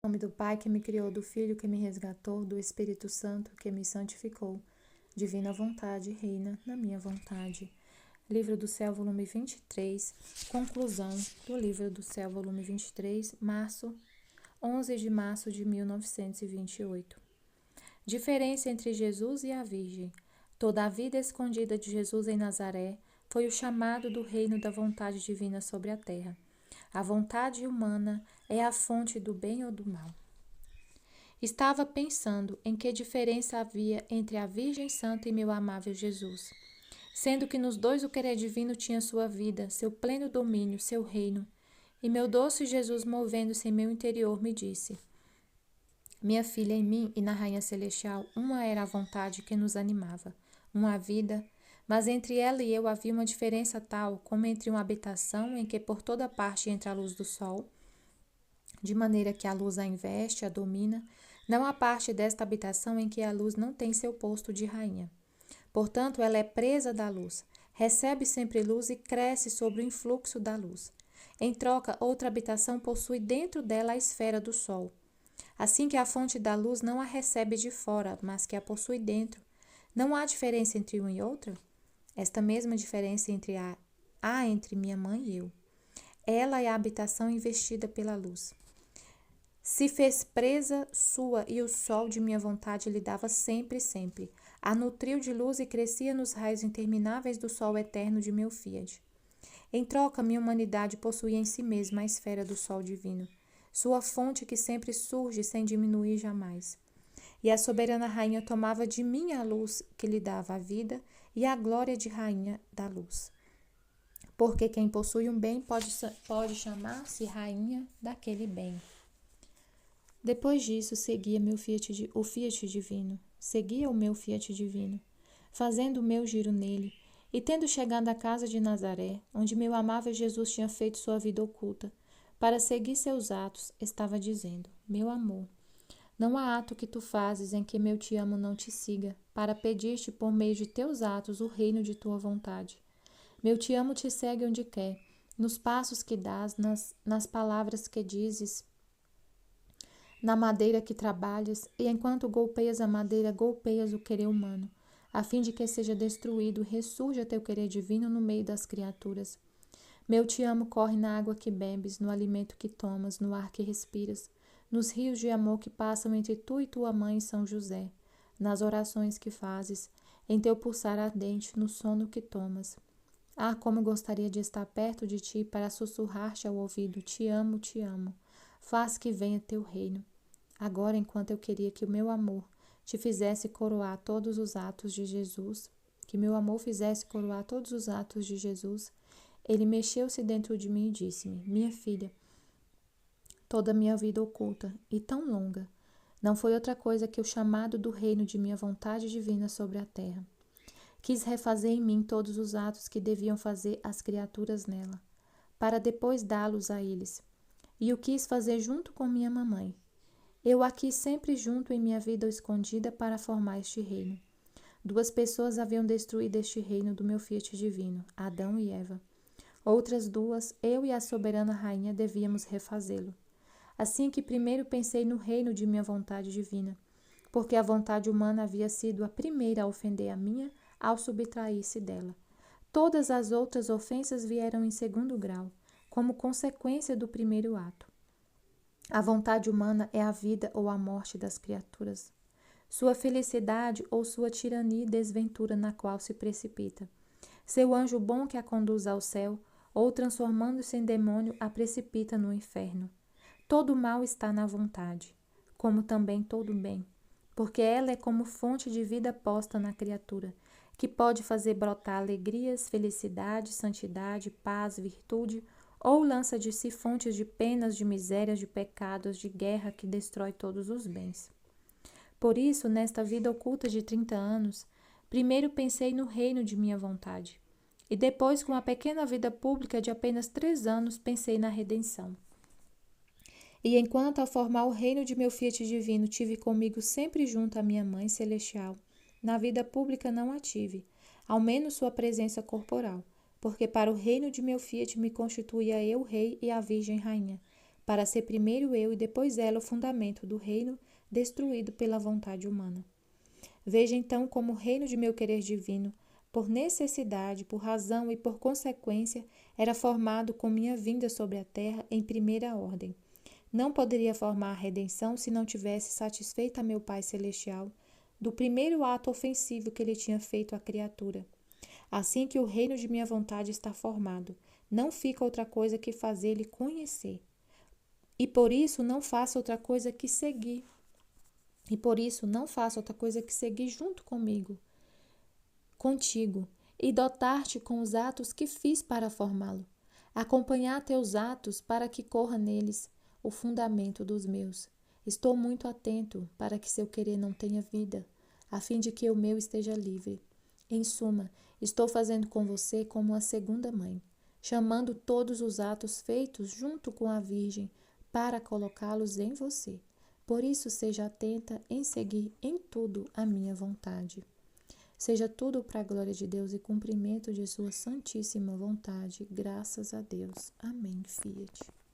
Em nome do Pai que me criou, do Filho que me resgatou, do Espírito Santo que me santificou. Divina vontade reina na minha vontade. Livro do Céu, volume 23, conclusão do Livro do Céu, volume 23, 11 de março de 1928. Diferença entre Jesus e a Virgem. Toda a vida escondida de Jesus em Nazaré foi o chamado do reino da vontade divina sobre a terra. A vontade humana é a fonte do bem ou do mal. Estava pensando em que diferença havia entre a Virgem Santa e meu amável Jesus, sendo que nos dois o querer divino tinha sua vida, seu pleno domínio, seu reino. E meu doce Jesus, movendo-se em meu interior, me disse: minha filha, em mim e na Rainha Celestial, uma era a vontade que nos animava, uma a vida, mas entre ela e eu havia uma diferença tal como entre uma habitação em que por toda parte entra a luz do sol, de maneira que a luz a investe, a domina, não há parte desta habitação em que a luz não tem seu posto de rainha. Portanto, ela é presa da luz, recebe sempre luz e cresce sobre o influxo da luz. Em troca, outra habitação possui dentro dela a esfera do sol. Assim que a fonte da luz não a recebe de fora, mas que a possui dentro, não há diferença entre uma e outra? Esta mesma diferença há entre minha mãe e eu. Ela é a habitação investida pela luz. Se fez presa sua e o sol de minha vontade lhe dava sempre, sempre. A nutriu de luz e crescia nos raios intermináveis do sol eterno de meu fiat. Em troca, minha humanidade possuía em si mesma a esfera do sol divino, sua fonte que sempre surge sem diminuir jamais. E a soberana rainha tomava de mim a luz que lhe dava a vida e a glória de rainha da luz. Porque quem possui um bem pode chamar-se rainha daquele bem. Depois disso, seguia o fiat divino, seguia o meu fiat divino, fazendo o meu giro nele, e tendo chegado à casa de Nazaré, onde meu amável Jesus tinha feito sua vida oculta, para seguir seus atos, estava dizendo: meu amor, não há ato que tu fazes em que meu te amo não te siga, para pedir-te por meio de teus atos o reino de tua vontade. Meu te amo te segue onde quer, nos passos que dás, nas palavras que dizes, na madeira que trabalhas, e enquanto golpeias a madeira, golpeias o querer humano, a fim de que seja destruído e ressurja teu querer divino no meio das criaturas. Meu te amo corre na água que bebes, no alimento que tomas, no ar que respiras, nos rios de amor que passam entre tu e tua mãe São José, nas orações que fazes, em teu pulsar ardente, no sono que tomas. Ah, como gostaria de estar perto de ti para sussurrar-te ao ouvido: te amo, faz que venha teu reino. Agora, enquanto eu queria que o meu amor te fizesse coroar todos os atos de Jesus, que meu amor fizesse coroar todos os atos de Jesus, ele mexeu-se dentro de mim e disse-me: minha filha, toda a minha vida oculta e tão longa não foi outra coisa que o chamado do reino de minha vontade divina sobre a terra. Quis refazer em mim todos os atos que deviam fazer as criaturas nela, para depois dá-los a eles. E o quis fazer junto com minha mamãe. Eu aqui sempre junto em minha vida escondida para formar este reino. Duas pessoas haviam destruído este reino do meu fiat divino, Adão e Eva. Outras duas, eu e a soberana rainha, devíamos refazê-lo. Assim que primeiro pensei no reino de minha vontade divina, porque a vontade humana havia sido a primeira a ofender a minha ao subtrair-se dela. Todas as outras ofensas vieram em segundo grau, como consequência do primeiro ato. A vontade humana é a vida ou a morte das criaturas, sua felicidade ou sua tirania e desventura na qual se precipita, seu anjo bom que a conduz ao céu, ou transformando-se em demônio, a precipita no inferno. Todo mal está na vontade, como também todo bem, porque ela é como fonte de vida posta na criatura, que pode fazer brotar alegrias, felicidade, santidade, paz, virtude, ou lança de si fontes de penas, de misérias, de pecados, de guerra que destrói todos os bens. Por isso, nesta vida oculta de 30 anos, primeiro pensei no reino de minha vontade, e depois, com a pequena vida pública de apenas 3 anos, pensei na redenção. E enquanto a formar o reino de meu fiat divino tive comigo sempre junto à minha Mãe Celestial, na vida pública não a tive, ao menos sua presença corporal, porque para o reino de meu fiat me constituía eu rei e a Virgem Rainha, para ser primeiro eu e depois ela o fundamento do reino destruído pela vontade humana. Veja então como o reino de meu querer divino, por necessidade, por razão e por consequência, era formado com minha vinda sobre a terra em primeira ordem. Não poderia formar a redenção se não tivesse satisfeito a meu Pai Celestial do primeiro ato ofensivo que ele tinha feito à criatura. Assim que o reino de minha vontade está formado, não fica outra coisa que fazê-lo conhecer. E por isso não faça outra coisa que seguir. Junto comigo, contigo, e dotar-te com os atos que fiz para formá-lo. Acompanhar teus atos para que corra neles o fundamento dos meus. Estou muito atento para que seu querer não tenha vida, a fim de que o meu esteja livre. Em suma, estou fazendo com você como uma segunda mãe, chamando todos os atos feitos junto com a Virgem para colocá-los em você. Por isso, seja atenta em seguir em tudo a minha vontade. Seja tudo para a glória de Deus e cumprimento de sua santíssima vontade. Graças a Deus. Amém. Fiat.